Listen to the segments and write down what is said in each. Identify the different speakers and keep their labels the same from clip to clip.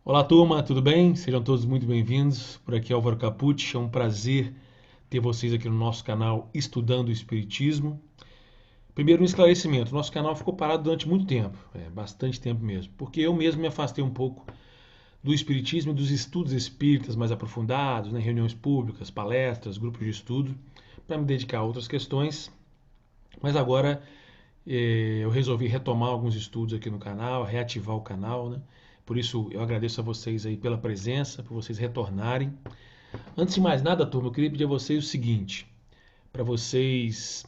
Speaker 1: Olá, turma, tudo bem? Sejam todos muito bem-vindos. Por aqui é Álvaro Capucci. É um prazer ter vocês aqui no nosso canal Estudando o Espiritismo. Primeiro, um esclarecimento: nosso canal ficou parado durante muito tempo, bastante tempo mesmo, porque eu mesmo me afastei um pouco do Espiritismo e dos estudos espíritas mais aprofundados, né, reuniões públicas, palestras, grupos de estudo, para me dedicar a outras questões. Mas agora eu resolvi retomar alguns estudos aqui no canal, reativar o canal, né? Por isso eu agradeço a vocês aí pela presença, por vocês retornarem. Antes de mais nada, turma, eu queria pedir a vocês o seguinte, para vocês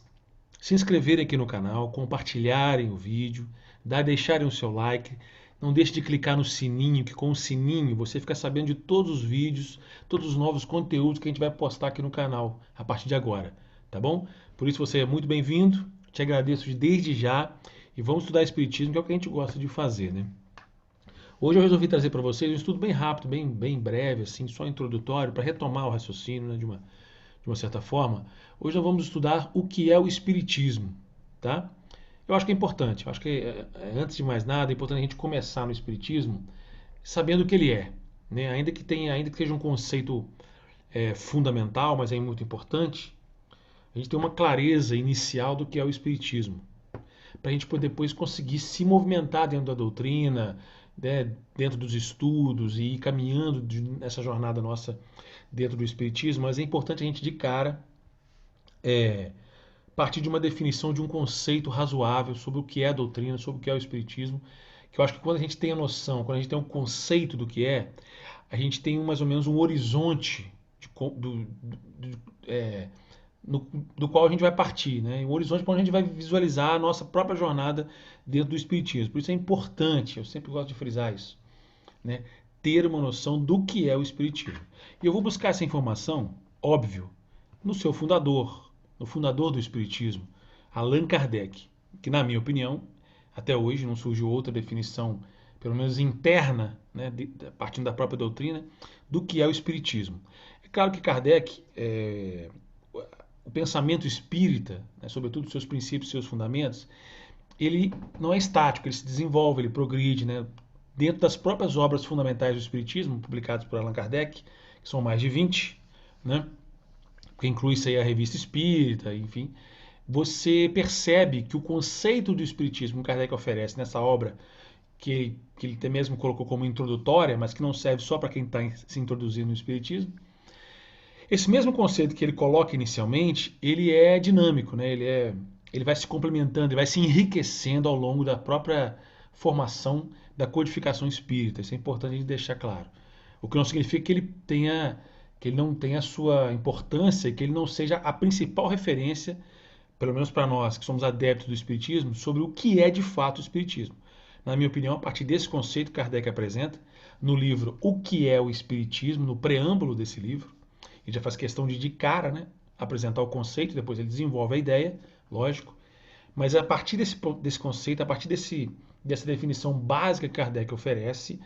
Speaker 1: se inscreverem aqui no canal, compartilharem o vídeo, deixarem o seu like, não deixe de clicar no sininho, que com o sininho você fica sabendo de todos os vídeos, todos os novos conteúdos que a gente vai postar aqui no canal a partir de agora, tá bom? Por isso você é muito bem-vindo, te agradeço desde já e vamos estudar Espiritismo, que é o que a gente gosta de fazer, né? Hoje eu resolvi trazer para vocês um estudo bem rápido, bem breve, assim, só introdutório, para retomar o raciocínio, né, de uma certa forma. Hoje nós vamos estudar o que é o Espiritismo, tá? Eu acho que é importante, eu acho que antes de mais nada é importante a gente começar no Espiritismo sabendo o que ele é, né? Ainda que seja um conceito fundamental, mas é muito importante, a gente tem uma clareza inicial do que é o Espiritismo para a gente poder depois conseguir se movimentar dentro da doutrina, né, dentro dos estudos e ir caminhando nessa jornada nossa dentro do Espiritismo, mas é importante a gente de cara partir de uma definição de um conceito razoável sobre o que é a doutrina, sobre o que é o Espiritismo, que eu acho que quando a gente tem a noção, quando a gente tem um conceito do que é, a gente tem mais ou menos um horizonte de, no, do qual a gente vai partir, né? Um horizonte para onde a gente vai visualizar a nossa própria jornada dentro do Espiritismo. Por isso é importante, eu sempre gosto de frisar isso, né? Ter uma noção do que é o Espiritismo. E eu vou buscar essa informação, óbvio, no seu fundador, no fundador do Espiritismo, Allan Kardec, que, na minha opinião, até hoje não surgiu outra definição, pelo menos interna, né, partindo da própria doutrina, do que é o Espiritismo. É claro que Kardec o pensamento espírita, né, sobretudo seus princípios, seus fundamentos, ele não é estático, ele se desenvolve, ele progride, né, dentro das próprias obras fundamentais do Espiritismo, publicadas por Allan Kardec, que são mais de 20, né, que inclui-se aí a Revista Espírita, enfim, você percebe que o conceito do Espiritismo que Kardec oferece nessa obra, que ele até mesmo colocou como introdutória, mas que não serve só para quem está se introduzindo no Espiritismo, esse mesmo conceito que ele coloca inicialmente, ele é dinâmico, né? Ele vai se complementando, ele vai se enriquecendo ao longo da própria formação da codificação espírita. Isso é importante a gente deixar claro. O que não significa que ele não tenha a sua importância, que ele não seja a principal referência, pelo menos para nós que somos adeptos do espiritismo, sobre o que é de fato o espiritismo. Na minha opinião, a partir desse conceito que Kardec apresenta no livro O que é o Espiritismo, no preâmbulo desse livro, ele já faz questão de cara, né, apresentar o conceito, depois ele desenvolve a ideia, lógico. Mas a partir desse conceito, a partir dessa definição básica que Kardec oferece,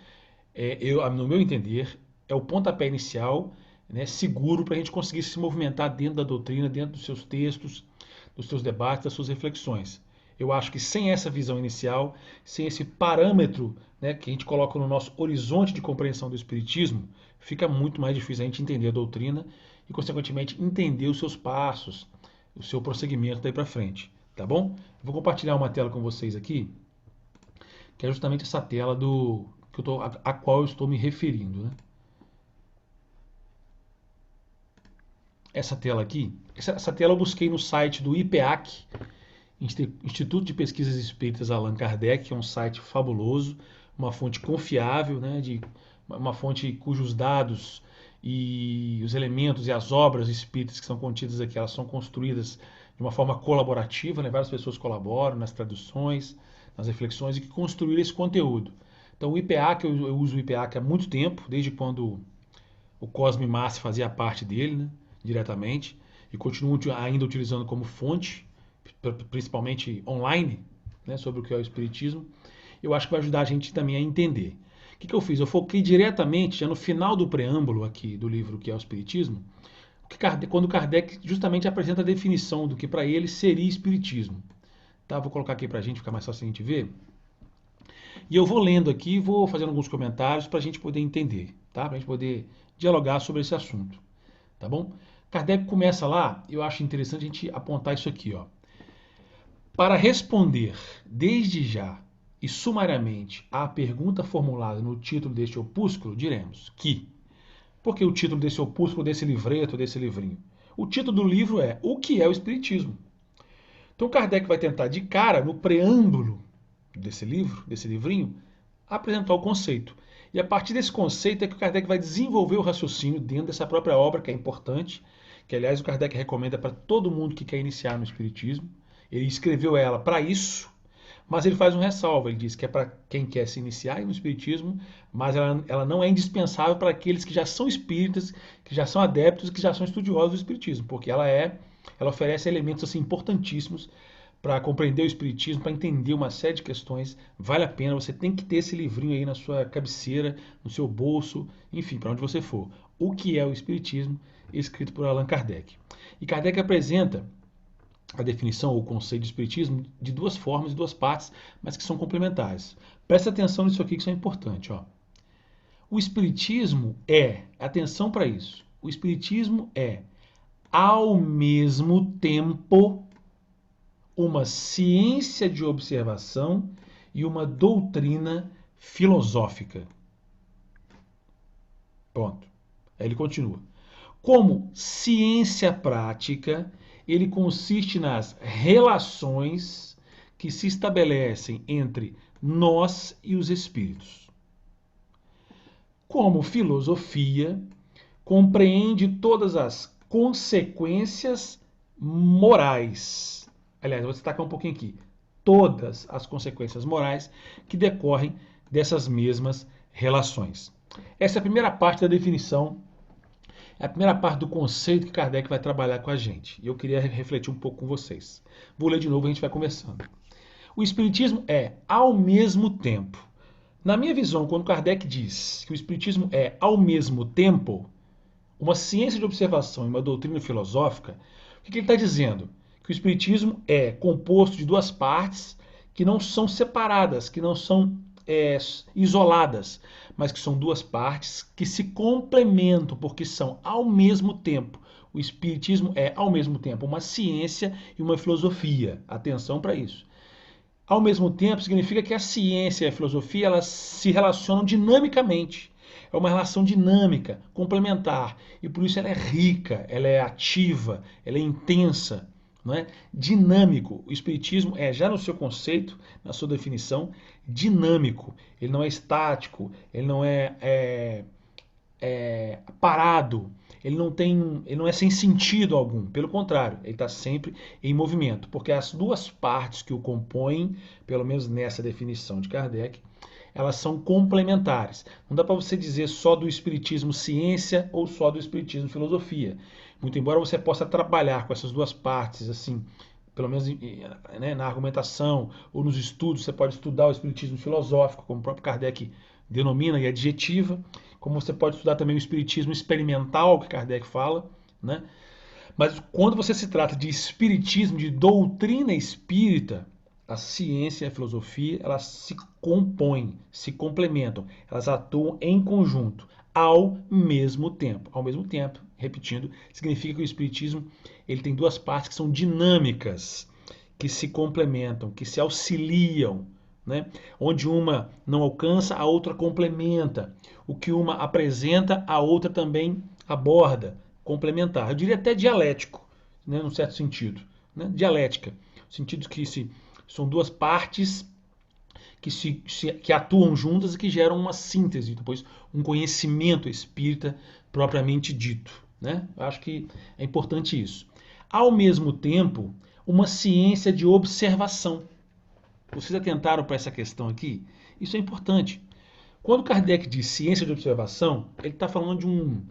Speaker 1: no meu entender, é o pontapé inicial, né, seguro para a gente conseguir se movimentar dentro da doutrina, dentro dos seus textos, dos seus debates, das suas reflexões. Eu acho que sem essa visão inicial, sem esse parâmetro, né, que a gente coloca no nosso horizonte de compreensão do Espiritismo, fica muito mais difícil a gente entender a doutrina e, consequentemente, entender os seus passos, o seu prosseguimento daí para frente. Tá bom? Vou compartilhar uma tela com vocês aqui, que é justamente essa tela a qual eu estou me referindo. Né? Essa tela aqui, essa tela eu busquei no site do IPEAC, Instituto de Pesquisas Espíritas Allan Kardec, que é um site fabuloso, uma fonte confiável, né, uma fonte cujos dados e os elementos e as obras espíritas que são contidas aqui, elas são construídas de uma forma colaborativa, né, várias pessoas colaboram nas traduções, nas reflexões e que construíram esse conteúdo. Então o IPEAC, eu uso o IPEAC há muito tempo, desde quando o Cosme Massi fazia parte dele, né, diretamente, e continuo ainda utilizando como fonte, principalmente online, né, sobre o que é o Espiritismo. Eu acho que vai ajudar a gente também a entender. O que eu fiz? Eu foquei diretamente, já no final do preâmbulo aqui do livro que é o Espiritismo, quando Kardec justamente apresenta a definição do que para ele seria Espiritismo. Tá? Vou colocar aqui para a gente ficar mais fácil a gente ver. E eu vou lendo aqui, vou fazendo alguns comentários para a gente poder entender, tá? Para a gente poder dialogar sobre esse assunto, tá bom? Kardec começa lá, eu acho interessante a gente apontar isso aqui, ó. Para responder desde já e sumariamente à pergunta formulada no título deste opúsculo, diremos que, porque o título desse opúsculo, desse livreto, desse livrinho? O título do livro é O que é o Espiritismo? Então Kardec vai tentar de cara, no preâmbulo desse livro, desse livrinho, apresentar o conceito. E a partir desse conceito é que o Kardec vai desenvolver o raciocínio dentro dessa própria obra, que é importante, que aliás o Kardec recomenda para todo mundo que quer iniciar no Espiritismo. Ele escreveu ela para isso, mas ele faz um ressalva, ele diz que é para quem quer se iniciar no Espiritismo, mas ela não é indispensável para aqueles que já são espíritas, que já são adeptos, que já são estudiosos do Espiritismo, porque ela oferece elementos assim importantíssimos para compreender o Espiritismo, para entender uma série de questões. Vale a pena, você tem que ter esse livrinho aí na sua cabeceira, no seu bolso, enfim, para onde você for. O que é o Espiritismo, escrito por Allan Kardec. E Kardec apresenta a definição ou o conceito de Espiritismo de duas formas, de duas partes, mas que são complementares. Presta atenção nisso aqui que isso é importante. Ó. O Espiritismo atenção para isso, o Espiritismo é, ao mesmo tempo, uma ciência de observação e uma doutrina filosófica. Ponto. Aí ele continua. Como ciência prática, ele consiste nas relações que se estabelecem entre nós e os espíritos. Como filosofia, compreende todas as consequências morais. Aliás, vou destacar um pouquinho aqui. Todas as consequências morais que decorrem dessas mesmas relações. Essa é a primeira parte da definição, é a primeira parte do conceito que Kardec vai trabalhar com a gente. E eu queria refletir um pouco com vocês. Vou ler de novo e a gente vai conversando. O Espiritismo é ao mesmo tempo. Na minha visão, quando Kardec diz que o Espiritismo é ao mesmo tempo uma ciência de observação e uma doutrina filosófica, o que ele está dizendo? Que o Espiritismo é composto de duas partes que não são separadas, que não são isoladas, mas que são duas partes que se complementam, porque são ao mesmo tempo. O Espiritismo é ao mesmo tempo uma ciência e uma filosofia. Atenção para isso. Ao mesmo tempo, significa que a ciência e a filosofia elas se relacionam dinamicamente. É uma relação dinâmica, complementar. E por isso ela é rica, ela é ativa, ela é intensa, não é? Dinâmico. O Espiritismo é, já no seu conceito, na sua definição, dinâmico. Ele não é estático, ele não é parado, ele não é sem sentido algum. Pelo contrário, ele está sempre em movimento. Porque as duas partes que o compõem, pelo menos nessa definição de Kardec, elas são complementares. Não dá para você dizer só do Espiritismo ciência ou só do Espiritismo filosofia. Muito embora você possa trabalhar com essas duas partes, assim, pelo menos né, na argumentação ou nos estudos, você pode estudar o Espiritismo filosófico, como o próprio Kardec denomina e adjetiva, como você pode estudar também o Espiritismo experimental, que Kardec fala, né? Mas quando você se trata de Espiritismo, de doutrina espírita, a ciência e a filosofia, elas se compõem, se complementam, elas atuam em conjunto, ao mesmo tempo. Ao mesmo tempo, repetindo, significa que o Espiritismo ele tem duas partes que são dinâmicas, que se complementam, que se auxiliam, né? Onde uma não alcança, a outra complementa. O que uma apresenta, a outra também aborda, complementar. Eu diria até dialético, né? Num certo sentido. Né? Dialética, no sentido que são duas partes que atuam juntas e que geram uma síntese, depois um conhecimento espírita propriamente dito. Né? Eu acho que é importante isso. Ao mesmo tempo, uma ciência de observação. Vocês atentaram para essa questão aqui? Isso é importante. Quando Kardec diz ciência de observação, ele está falando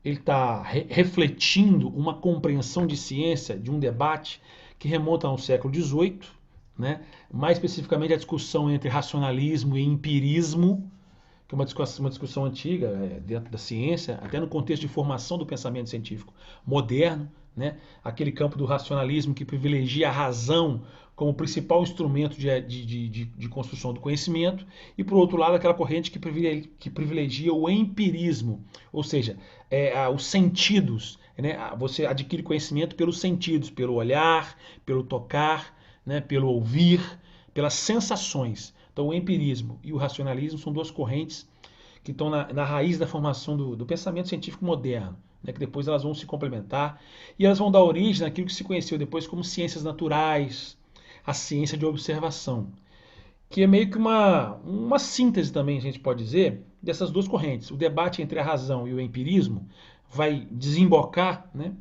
Speaker 1: ele está refletindo uma compreensão de ciência, de um debate que remonta ao século XVIII, né? Mais especificamente a discussão entre racionalismo e empirismo, que é uma discussão antiga dentro da ciência, até no contexto de formação do pensamento científico moderno, né? Aquele campo do racionalismo que privilegia a razão como principal instrumento de construção do conhecimento, e por outro lado, aquela corrente que privilegia o empirismo, ou seja, os sentidos. Né? Você adquire conhecimento pelos sentidos, pelo olhar, pelo tocar, né? Pelo ouvir, pelas sensações. Então, o empirismo e o racionalismo são duas correntes que estão na raiz da formação do pensamento científico moderno, né, que depois elas vão se complementar e elas vão dar origem naquilo que se conheceu depois como ciências naturais, a ciência de observação, que é meio que uma síntese também, a gente pode dizer, dessas duas correntes. O debate entre a razão e o empirismo vai desembocar, né,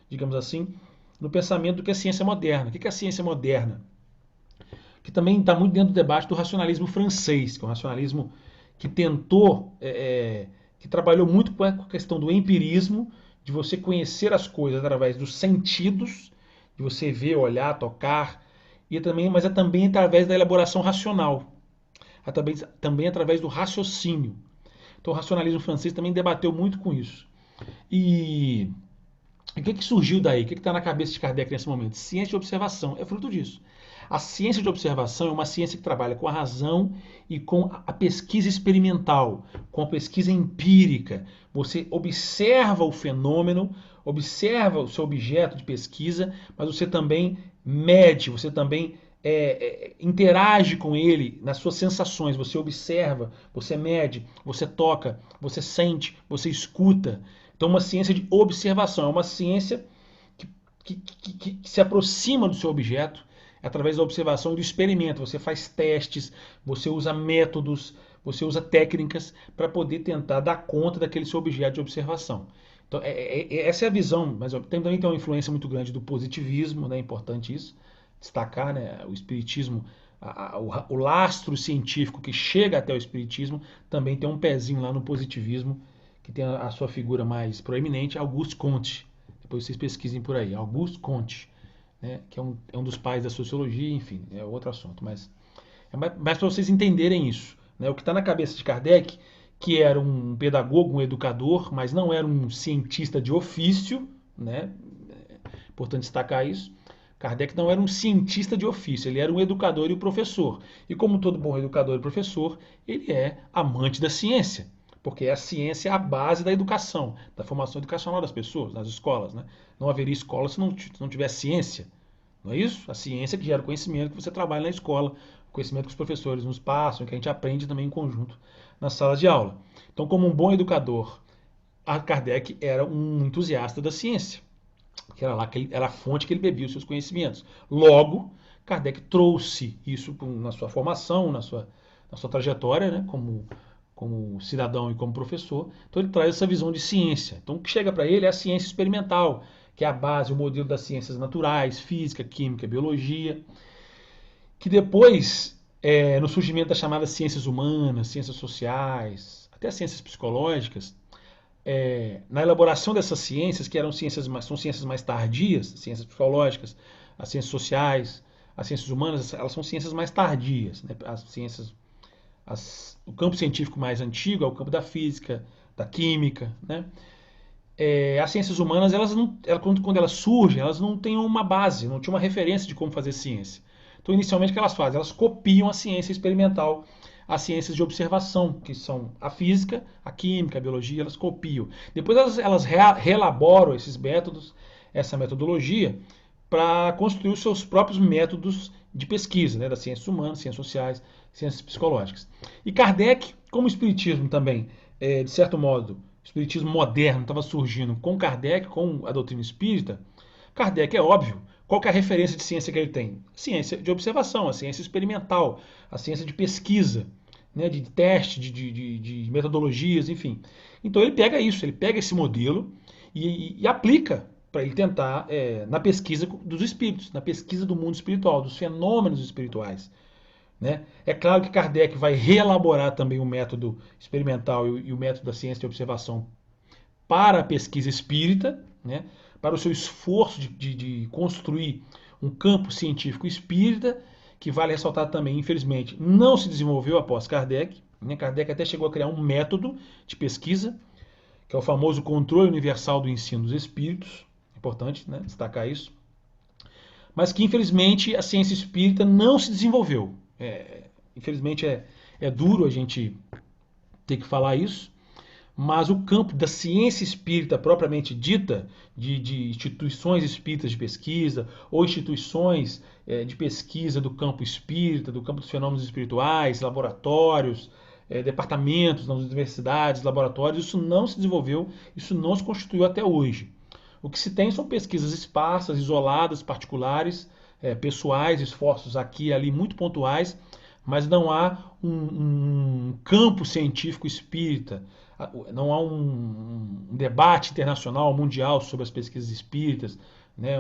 Speaker 1: digamos assim, no pensamento do que é ciência moderna. O que é a ciência moderna? Que também está muito dentro do debate do racionalismo francês, que é um racionalismo que tentou, que trabalhou muito com a questão do empirismo, de você conhecer as coisas através dos sentidos, de você ver, olhar, tocar, mas é também através da elaboração racional, também através do raciocínio. Então o racionalismo francês também debateu muito com isso. E o que surgiu daí? O que está na cabeça de Kardec nesse momento? Ciência de observação é fruto disso. A ciência de observação é uma ciência que trabalha com a razão e com a pesquisa experimental, com a pesquisa empírica. Você observa o fenômeno, observa o seu objeto de pesquisa, mas você também mede, você também interage com ele nas suas sensações. Você observa, você mede, você toca, você sente, você escuta. Então, uma ciência de observação é uma ciência que se aproxima do seu objeto através da observação e do experimento. Você faz testes, você usa métodos, você usa técnicas para poder tentar dar conta daquele seu objeto de observação. Então, essa é a visão, mas também tem uma influência muito grande do positivismo, né? É importante isso, destacar, né? O espiritismo, o lastro científico que chega até o espiritismo também tem um pezinho lá no positivismo, que tem a sua figura mais proeminente, Auguste Comte. Depois vocês pesquisem por aí, Auguste Comte, né, que é um dos pais da sociologia, enfim, é outro assunto, mas é mais para vocês entenderem isso. Né, o que está na cabeça de Kardec, que era um pedagogo, um educador, mas não era um cientista de ofício, né, é importante destacar isso. Kardec não era um cientista de ofício, ele era um educador e um professor. E como todo bom educador e professor, ele é amante da ciência. Porque a ciência é a base da educação, da formação educacional das pessoas, nas escolas. Né? Não haveria escola se não tiver ciência. Não é isso? A ciência que gera o conhecimento que você trabalha na escola, o conhecimento que os professores nos passam, que a gente aprende também em conjunto nas salas de aula. Então, como um bom educador, Kardec era um entusiasta da ciência, que era lá era a fonte que ele bebia os seus conhecimentos. Logo, Kardec trouxe isso na sua formação, na sua trajetória, né, como cidadão e como professor. Então ele traz essa visão de ciência. Então o que chega para ele é a ciência experimental, que é a base, o modelo das ciências naturais, física, química, biologia, que depois, no surgimento das chamadas ciências humanas, ciências sociais, até ciências psicológicas, na elaboração dessas ciências, que são ciências mais tardias, ciências psicológicas, as ciências sociais, as ciências humanas, elas são ciências mais tardias, né? As ciências o campo científico mais antigo é o campo da física, da química, né? As ciências humanas, quando elas surgem, elas não têm uma base, não tinha uma referência de como fazer ciência. Então, inicialmente, o que elas fazem? Elas copiam a ciência experimental, as ciências de observação, que são a física, a química, a biologia, elas copiam. Depois elas reelaboram esses métodos, essa metodologia, para construir os seus próprios métodos de pesquisa, né, das ciências humanas, ciências sociais, ciências psicológicas. E Kardec, como o espiritismo também, de certo modo, o espiritismo moderno estava surgindo com Kardec, com a doutrina espírita, Kardec é óbvio. Qual que é a referência de ciência que ele tem? Ciência de observação, a ciência experimental, a ciência de pesquisa, né, de teste, de metodologias, enfim. Então ele pega isso, ele pega esse modelo e aplica para ele tentar, na pesquisa dos espíritos, na pesquisa do mundo espiritual, dos fenômenos espirituais. Né? É claro que Kardec vai reelaborar também o método experimental e o método da ciência de observação para a pesquisa espírita, né? Para o seu esforço de construir um campo científico espírita, que vale ressaltar também, infelizmente, não se desenvolveu após Kardec. Né? Kardec até chegou a criar um método de pesquisa, que é o famoso controle universal do ensino dos espíritos. É importante, né, destacar isso. Mas que, infelizmente, a ciência espírita não se desenvolveu. Infelizmente, é duro a gente ter que falar isso, mas o campo da ciência espírita propriamente dita, de instituições espíritas de pesquisa, ou instituições de pesquisa do campo espírita, do campo dos fenômenos espirituais, laboratórios, departamentos nas universidades, laboratórios, isso não se desenvolveu, isso não se constituiu até hoje. O que se tem são pesquisas esparsas, isoladas, particulares, pessoais, esforços aqui e ali muito pontuais, mas não há um campo científico espírita, não há um debate internacional, mundial sobre as pesquisas espíritas, né?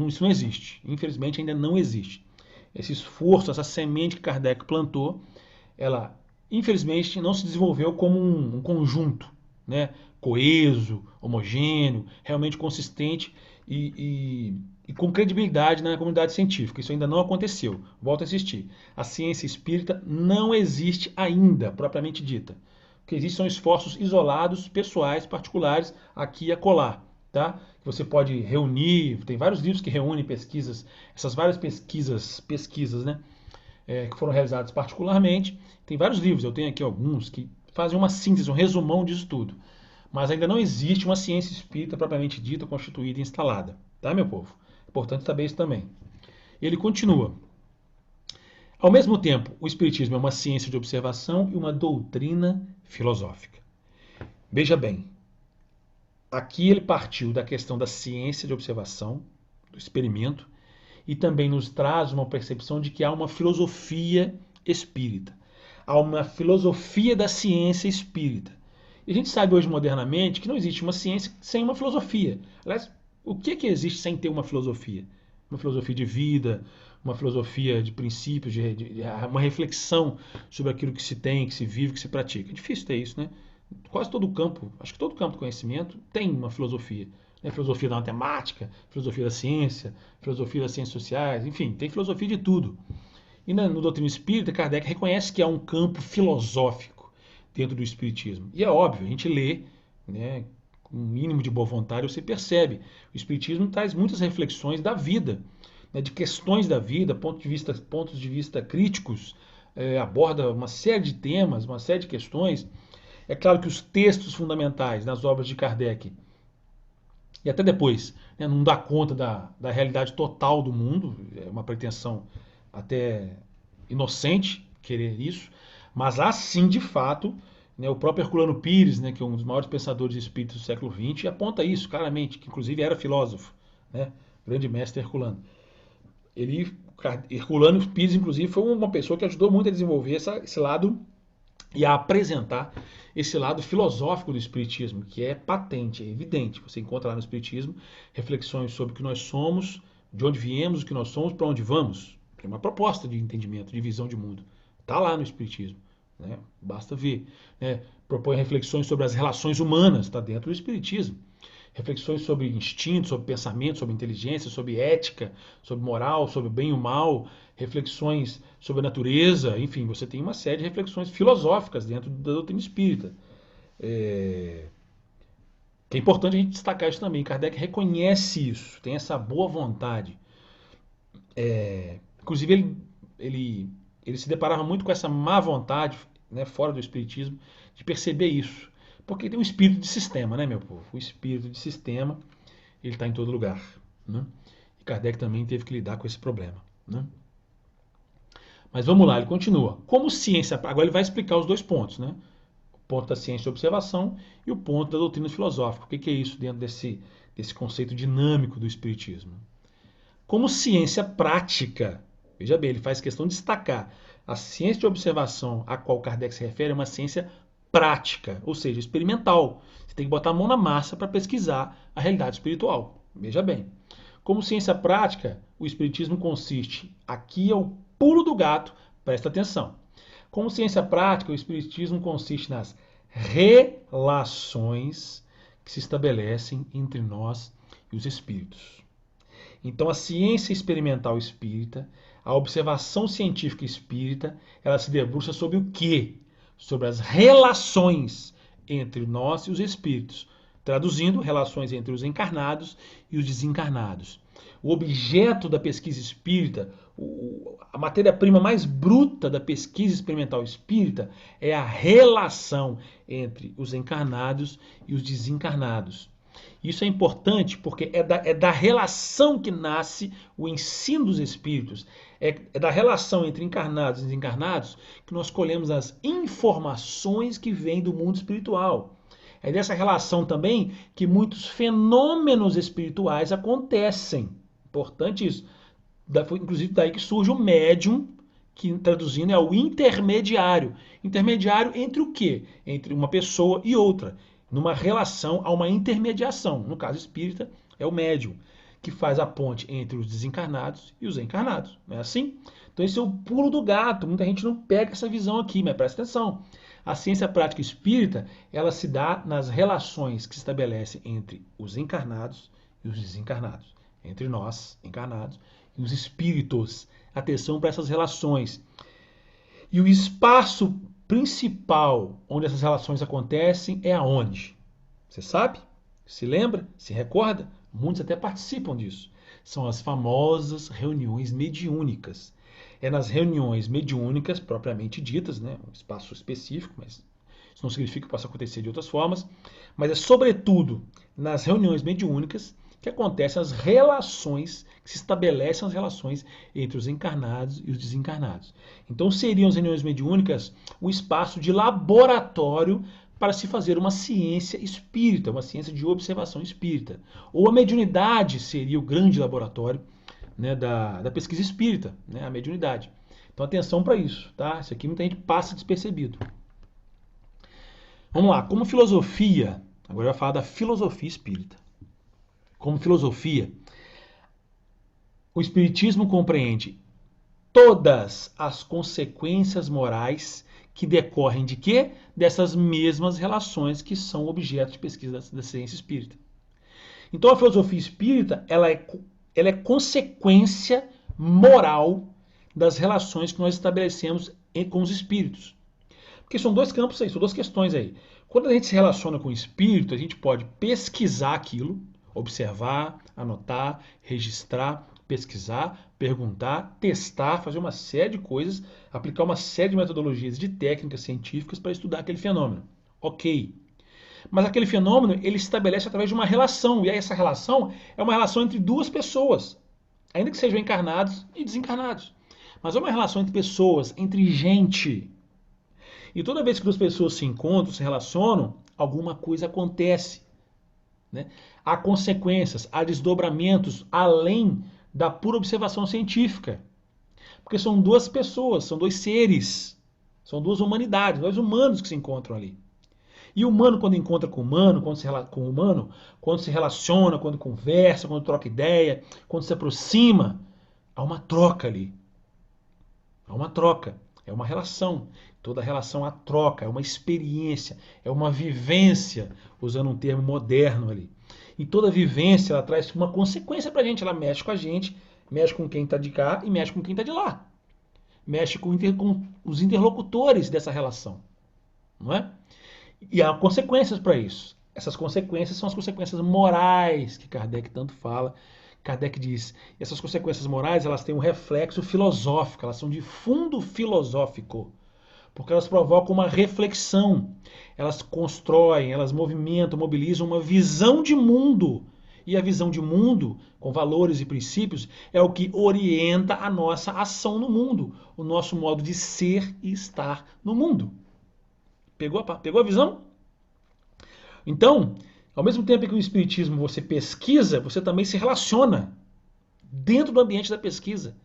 Speaker 1: Isso não existe. Infelizmente ainda não existe. Esse esforço, essa semente que Kardec plantou, ela infelizmente não se desenvolveu como um conjunto, né? Coeso, homogêneo, realmente consistente e com credibilidade na comunidade científica. Isso ainda não aconteceu. Volto a insistir. A ciência espírita não existe ainda, propriamente dita. O que existe são esforços isolados, pessoais, particulares, aqui e acolá. Tá? Que você pode reunir, tem vários livros que reúnem pesquisas, essas várias pesquisas, né? Que foram realizadas particularmente. Tem vários livros, eu tenho aqui alguns, que fazem uma síntese, um resumão disso tudo. Mas ainda não existe uma ciência espírita propriamente dita, constituída e instalada. Tá, meu povo? É importante saber isso também. Ele continua. Ao mesmo tempo, o Espiritismo é uma ciência de observação e uma doutrina filosófica. Veja bem, aqui ele partiu da questão da ciência de observação, do experimento, e também nos traz uma percepção de que há uma filosofia espírita. Há uma filosofia da ciência espírita. E a gente sabe hoje, modernamente, que não existe uma ciência sem uma filosofia. Aliás, o que existe sem ter uma filosofia? Uma filosofia de vida, uma filosofia de princípios, uma reflexão sobre aquilo que se tem, que se vive, que se pratica. É difícil ter isso, né? Quase todo campo, acho que todo campo do conhecimento tem uma filosofia. Né? Filosofia da matemática, filosofia da ciência, filosofia das ciências sociais, enfim, tem filosofia de tudo. E no Doutrina Espírita, Kardec reconhece que há um campo filosófico dentro do Espiritismo. E é óbvio, a gente lê, né, com um mínimo de boa vontade, você percebe. O Espiritismo traz muitas reflexões da vida, né, de questões da vida, pontos de vista críticos, aborda uma série de temas, uma série de questões. É claro que os textos fundamentais nas obras de Kardec, e até depois, né, não dá conta da realidade total do mundo, é uma pretensão até inocente querer isso, mas há sim, de fato, né, o próprio Herculano Pires, né, que é um dos maiores pensadores espíritas do século XX, aponta isso claramente, que inclusive era filósofo, né, grande mestre Herculano. Herculano Pires, inclusive, foi uma pessoa que ajudou muito a desenvolver esse lado e a apresentar esse lado filosófico do Espiritismo, que é patente, é evidente. Você encontra lá no Espiritismo reflexões sobre o que nós somos, de onde viemos, o que nós somos, para onde vamos. É uma proposta de entendimento, de visão de mundo. Está lá no Espiritismo. Né? Basta ver. Né? Propõe reflexões sobre as relações humanas, está dentro do Espiritismo. Reflexões sobre instinto, sobre pensamento, sobre inteligência, sobre ética, sobre moral, sobre o bem e o mal, reflexões sobre a natureza, enfim, você tem uma série de reflexões filosóficas dentro da doutrina espírita. Que é importante a gente destacar isso também. Kardec reconhece isso, tem essa boa vontade. Inclusive, ele se deparava muito com essa má vontade, né, fora do espiritismo, de perceber isso. Porque tem um espírito de sistema, né, meu povo? O espírito de sistema, ele está em todo lugar. Né? E Kardec também teve que lidar com esse problema. Né? Mas vamos lá, ele continua. Como ciência, agora ele vai explicar os dois pontos, né? O ponto da ciência de observação e o ponto da doutrina filosófica. O que é isso dentro desse conceito dinâmico do espiritismo? Como ciência prática, veja bem, ele faz questão de destacar, a ciência de observação a qual Kardec se refere é uma ciência prática, ou seja, experimental. Você tem que botar a mão na massa para pesquisar a realidade espiritual. Veja bem. Como ciência prática, o espiritismo consiste, aqui é o pulo do gato, presta atenção. Como ciência prática, o espiritismo consiste nas relações que se estabelecem entre nós e os espíritos. Então, a ciência experimental espírita, a observação científica espírita, ela se debruça sobre o quê? Sobre as relações entre nós e os espíritos. Traduzindo, relações entre os encarnados e os desencarnados. O objeto da pesquisa espírita, a matéria-prima mais bruta da pesquisa experimental espírita é a relação entre os encarnados e os desencarnados. Isso é importante porque é da relação que nasce o ensino dos espíritos. É da relação entre encarnados e desencarnados que nós colhemos as informações que vêm do mundo espiritual. É dessa relação também que muitos fenômenos espirituais acontecem. Importante isso. Inclusive daí que surge o médium, que traduzindo é o intermediário. Intermediário entre o quê? Entre uma pessoa e outra. Numa relação a uma intermediação. No caso espírita, é o médium, que faz a ponte entre os desencarnados e os encarnados. Não é assim? Então esse é o pulo do gato. Muita gente não pega essa visão aqui, mas presta atenção. A ciência prática espírita, ela se dá nas relações que se estabelecem entre os encarnados e os desencarnados. Entre nós, encarnados, e os espíritos. Atenção para essas relações. E o espaço principal onde essas relações acontecem é aonde? Você sabe? Se lembra? Se recorda? Muitos até participam disso. São as famosas reuniões mediúnicas. É nas reuniões mediúnicas, propriamente ditas, né? Um espaço específico, mas isso não significa que possa acontecer de outras formas. Mas é sobretudo nas reuniões mediúnicas que acontecem as relações, que se estabelecem as relações entre os encarnados e os desencarnados. Então seriam as reuniões mediúnicas um espaço de laboratório para se fazer uma ciência espírita, uma ciência de observação espírita. Ou a mediunidade seria o grande laboratório, né, da pesquisa espírita, né, a mediunidade. Então atenção para isso, tá? Isso aqui muita gente passa despercebido. Vamos lá, como filosofia, agora eu vou falar da filosofia espírita. Como filosofia, o espiritismo compreende todas as consequências morais que decorrem de quê? Dessas mesmas relações que são objeto de pesquisa da ciência espírita. Então a filosofia espírita, ela é consequência moral das relações que nós estabelecemos com os espíritos. Porque são dois campos aí, são duas questões aí. Quando a gente se relaciona com o espírito, a gente pode pesquisar aquilo, observar, anotar, registrar, pesquisar, perguntar, testar, fazer uma série de coisas, aplicar uma série de metodologias, de técnicas científicas para estudar aquele fenômeno. Ok. Mas aquele fenômeno, ele se estabelece através de uma relação, e aí essa relação é uma relação entre duas pessoas, ainda que sejam encarnados e desencarnados. Mas é uma relação entre pessoas, entre gente. E toda vez que duas pessoas se encontram, se relacionam, alguma coisa acontece. Né? Há consequências, há desdobramentos além da pura observação científica. Porque são duas pessoas, são dois seres, são duas humanidades, dois humanos que se encontram ali. E o humano, quando encontra com o humano, quando se relaciona, quando conversa, quando troca ideia, quando se aproxima, há uma troca ali. Há uma troca, é uma relação. Toda relação há troca, é uma experiência, é uma vivência, usando um termo moderno ali. E toda vivência, ela traz uma consequência pra gente, ela mexe com a gente, mexe com quem está de cá e mexe com quem está de lá. Mexe com os interlocutores dessa relação, não é? E há consequências para isso. Essas consequências são as consequências morais que Kardec tanto fala. Kardec diz, essas consequências morais, elas têm um reflexo filosófico, elas são de fundo filosófico, porque elas provocam uma reflexão, elas constroem, elas movimentam, mobilizam uma visão de mundo. E a visão de mundo, com valores e princípios, é o que orienta a nossa ação no mundo, o nosso modo de ser e estar no mundo. Pegou a visão? Então, ao mesmo tempo que o espiritismo você pesquisa, você também se relaciona dentro do ambiente da pesquisa.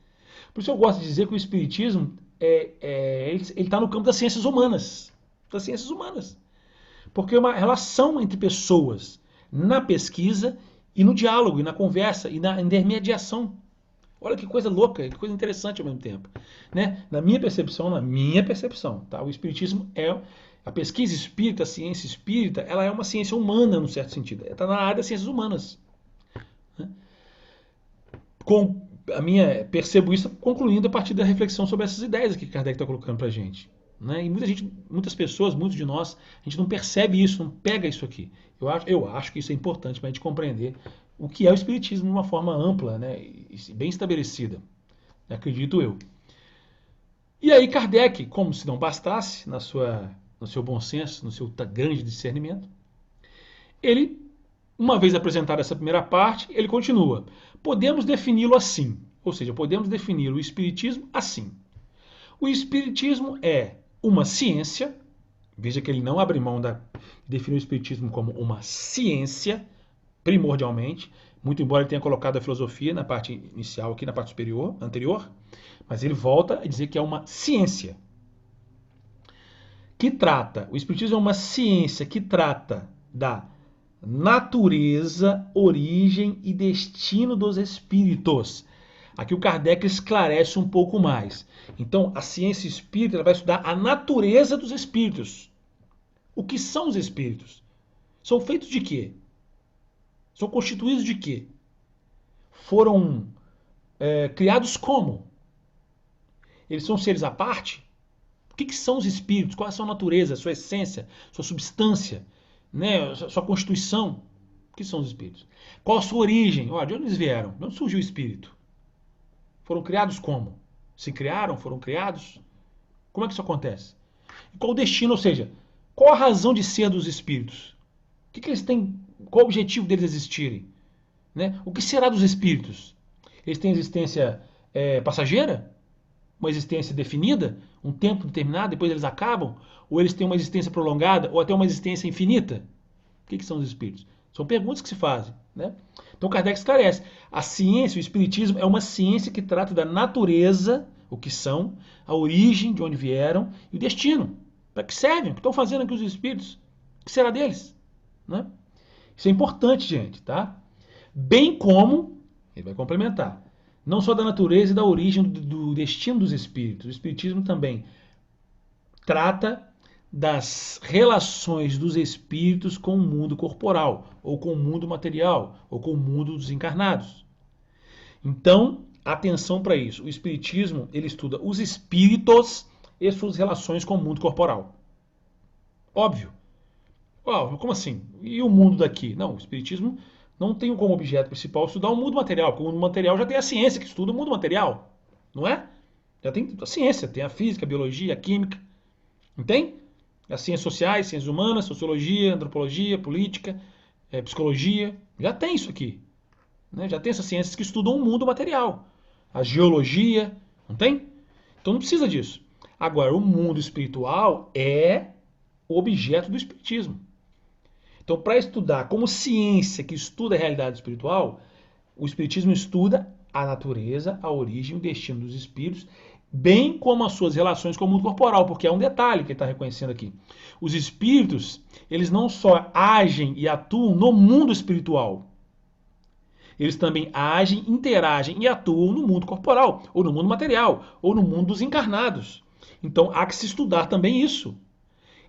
Speaker 1: Por isso eu gosto de dizer que o espiritismo ele está no campo das ciências humanas. Das ciências humanas. Porque é uma relação entre pessoas na pesquisa e no diálogo, e na conversa, e na intermediação. Olha que coisa louca, que coisa interessante ao mesmo tempo. Né? Na minha percepção, tá? O espiritismo a pesquisa espírita, a ciência espírita, ela é uma ciência humana, num certo sentido. Ela está na área das ciências humanas. Né? Percebo isso concluindo a partir da reflexão sobre essas ideias que Kardec está colocando para a gente. né? E muitas pessoas, muitos de nós, a gente não percebe isso, não pega isso aqui. Eu acho que isso é importante para a gente compreender o que é o Espiritismo de uma forma ampla, né? E bem estabelecida, acredito eu. E aí Kardec, como se não bastasse, no seu bom senso, no seu grande discernimento, ele, uma vez apresentada essa primeira parte, ele continua. Podemos defini-lo assim, ou seja, podemos definir o Espiritismo assim. O Espiritismo é uma ciência, veja que ele não abre mão de definir o Espiritismo como uma ciência, primordialmente, muito embora ele tenha colocado a filosofia na parte inicial, aqui na parte superior, anterior, mas ele volta a dizer que é uma ciência que trata, o Espiritismo é uma ciência que trata da natureza, origem e destino dos espíritos. Aqui o Kardec esclarece um pouco mais. Então, a ciência espírita ela vai estudar a natureza dos espíritos. O que são os espíritos? São feitos de quê? São constituídos de quê? Foram criados como? Eles são seres à parte? O que são os espíritos? Qual é a sua natureza, a sua essência, sua substância, né? Sua constituição? O que são os espíritos? Qual a sua origem? De onde eles vieram? De onde surgiu o espírito? Foram criados como? Se criaram? Foram criados? Como é que isso acontece? E qual o destino? Ou seja, qual a razão de ser dos espíritos? O que eles têm? Qual o objetivo deles existirem? Né? O que será dos espíritos? Eles têm existência passageira? Uma existência definida? Um tempo determinado? Depois eles acabam? Ou eles têm uma existência prolongada? Ou até uma existência infinita? O que são os espíritos? São perguntas que se fazem. Né? Então Kardec esclarece. A ciência, o espiritismo, é uma ciência que trata da natureza, o que são, a origem, de onde vieram, e o destino. Para que servem? O que estão fazendo aqui os espíritos? O que será deles? Né? Isso é importante, gente. Tá? Bem como, ele vai complementar, não só da natureza e da origem do destino dos espíritos. O espiritismo também trata das relações dos espíritos com o mundo corporal, ou com o mundo material, ou com o mundo dos encarnados. Então, atenção para isso. O espiritismo, ele estuda os espíritos e suas relações com o mundo corporal. Óbvio. Como assim? E o mundo daqui? Não, o espiritismo não tem como objeto principal estudar o mundo material, porque o mundo material já tem a ciência que estuda o mundo material, não é? Já tem a ciência, tem a física, a biologia, a química, entende? As ciências sociais, ciências humanas, sociologia, antropologia, política, psicologia, já tem isso aqui. Né? Já tem essas ciências que estudam o mundo material. A geologia, não tem? Então não precisa disso. Agora, o mundo espiritual é o objeto do espiritismo. Então, para estudar como ciência que estuda a realidade espiritual, o espiritismo estuda a natureza, a origem e o destino dos espíritos, bem como as suas relações com o mundo corporal, porque é um detalhe que ele está reconhecendo aqui. Os espíritos, eles não só agem e atuam no mundo espiritual, eles também agem, interagem e atuam no mundo corporal, ou no mundo material, ou no mundo dos encarnados. Então, há que se estudar também isso.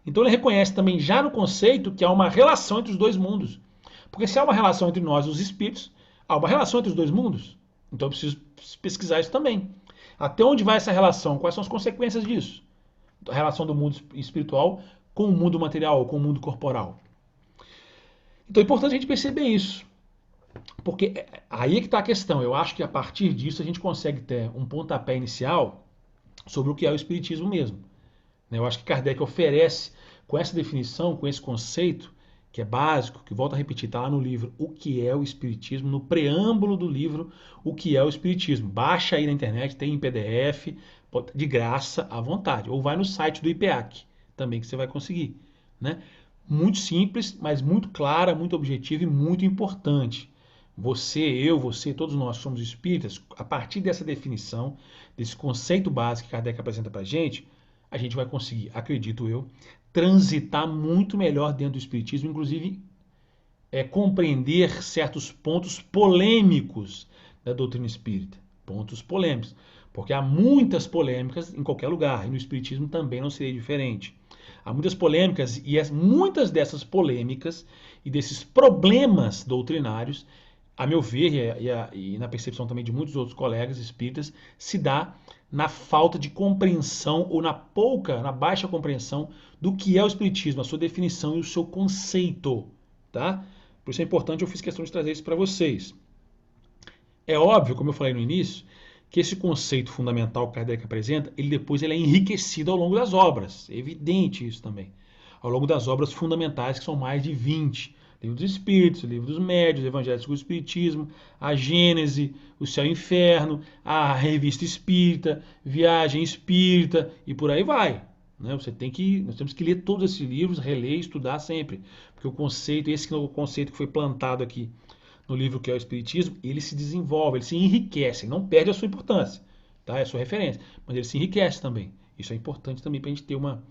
Speaker 1: Então, ele reconhece também já no conceito que há uma relação entre os dois mundos. Porque se há uma relação entre nós e os espíritos, há uma relação entre os dois mundos. Então, eu preciso pesquisar isso também. Até onde vai essa relação? Quais são as consequências disso? A relação do mundo espiritual com o mundo material, com o mundo corporal. Então é importante a gente perceber isso. Porque aí é que está a questão. Eu acho que a partir disso a gente consegue ter um pontapé inicial sobre o que é o espiritismo mesmo. Eu acho que Kardec oferece, com essa definição, com esse conceito, que é básico, que volto a repetir, está lá no livro O que é o Espiritismo, no preâmbulo do livro O que é o Espiritismo. Baixa aí na internet, tem em PDF, de graça, à vontade. Ou vai no site do IPEAC, também que você vai conseguir. Né? Muito simples, mas muito clara, muito objetiva e muito importante. Você, todos nós somos espíritas. A partir dessa definição, desse conceito básico que Kardec apresenta para a gente vai conseguir, acredito eu, transitar muito melhor dentro do espiritismo, inclusive compreender certos pontos polêmicos da doutrina espírita. Pontos polêmicos. Porque há muitas polêmicas em qualquer lugar, e no espiritismo também não seria diferente. Há muitas polêmicas, e muitas dessas polêmicas e desses problemas doutrinários a meu ver, e na percepção também de muitos outros colegas espíritas, se dá na falta de compreensão ou na baixa compreensão do que é o espiritismo, a sua definição e o seu conceito, tá? Por isso é importante, eu fiz questão de trazer isso para vocês. É óbvio, como eu falei no início, que esse conceito fundamental que Kardec apresenta, ele é enriquecido ao longo das obras. É evidente isso também. Ao longo das obras fundamentais, que são mais de 20. Livro dos Espíritos, Livro dos Médiuns, Evangelho segundo o Espiritismo, a Gênese, o Céu e o Inferno, a Revista Espírita, Viagem Espírita e por aí vai. Né? Nós temos que ler todos esses livros, reler e estudar sempre. Porque o conceito, esse é o conceito que foi plantado aqui no livro que é o Espiritismo, ele se desenvolve, ele se enriquece, não perde a sua importância, tá? É a sua referência, mas ele se enriquece também. Isso é importante também para a gente ter uma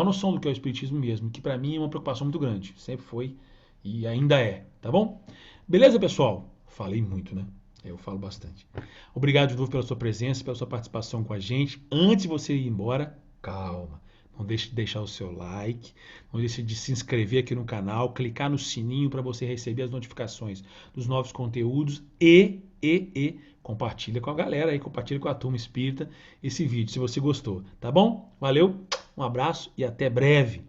Speaker 1: noção do que é o Espiritismo mesmo, que para mim é uma preocupação muito grande, sempre foi e ainda é, tá bom? Beleza, pessoal? Falei muito, né? Eu falo bastante. Obrigado de novo pela sua presença, pela sua participação com a gente. Antes de você ir embora, calma. Não deixe de deixar o seu like, não deixe de se inscrever aqui no canal, clicar no sininho para você receber as notificações dos novos conteúdos e compartilha com a galera aí, compartilha com a turma espírita esse vídeo, se você gostou, tá bom? Valeu, um abraço e até breve.